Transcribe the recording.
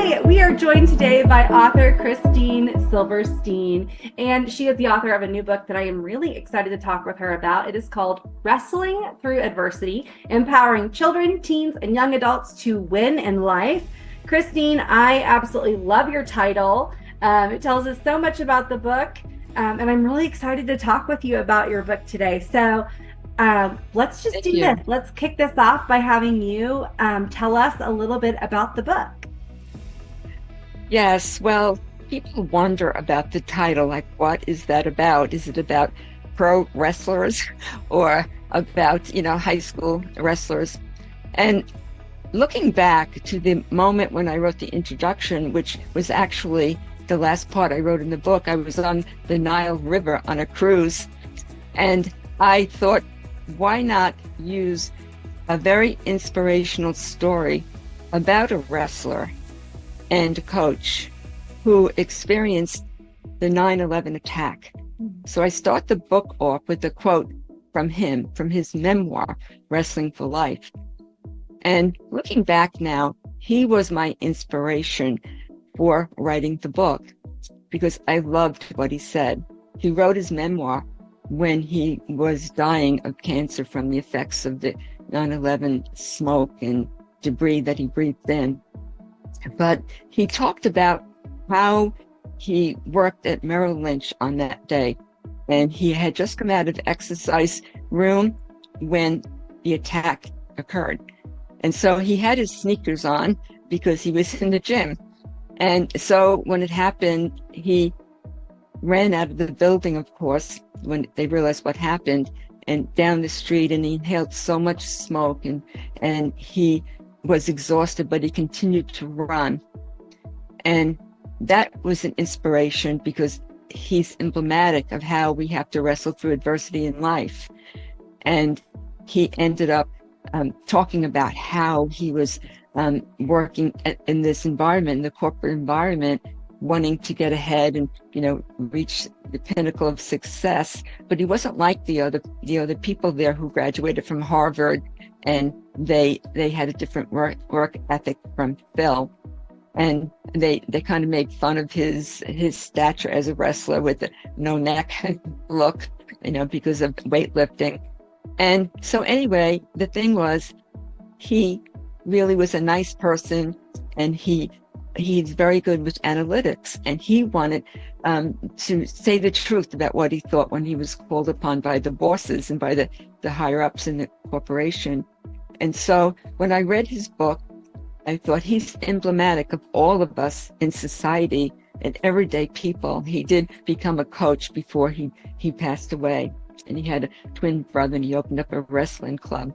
Hi, we are joined today by author Christine Silverstein, and she is the author of a new book that I am really excited to talk with her about. It is called Wrestling Through Adversity, Empowering Children, Teens, and Young Adults to Win in Life. Christine, I absolutely love your title. It tells us so much about the book, and I'm really excited to talk with you about your book today. So let's just do this. Let's kick this off by having you tell us a little bit about the book. Yes, well, people wonder about the title, like what is that about? Is it about pro wrestlers or about, high school wrestlers? And looking back to the moment when I wrote the introduction, which was actually the last part I wrote in the book, I was on the Nile River on a cruise, and I thought, why not use a very inspirational story about a wrestler and a coach who experienced the 9/11 attack. So I start the book off with a quote from him, from his memoir, Wrestling for Life. And looking back now, he was my inspiration for writing the book because I loved what he said. He wrote his memoir when he was dying of cancer from the effects of the 9/11 smoke and debris that he breathed in. But he talked about how he worked at Merrill Lynch on that day, and he had just come out of the exercise room when the attack occurred. And so he had his sneakers on because he was in the gym. And so when it happened, he ran out of the building, of course, when they realized what happened, and down the street, and he inhaled so much smoke, and he was exhausted, but he continued to run. And that was an inspiration because he's emblematic of how we have to wrestle through adversity in life. And he ended up talking about how he was working in this environment, in the corporate environment, wanting to get ahead and, reach the pinnacle of success. But he wasn't like the other people there who graduated from Harvard, and they had a different work ethic from Phil. And they kind of made fun of his stature as a wrestler with the no neck look, because of weightlifting. And so anyway, the thing was, he really was a nice person, and he's very good with analytics, and he wanted to say the truth about what he thought when he was called upon by the bosses and by the higher ups in the corporation. And so when I read his book, I thought he's emblematic of all of us in society and everyday people. He did become a coach before he passed away, and he had a twin brother, and he opened up a wrestling club.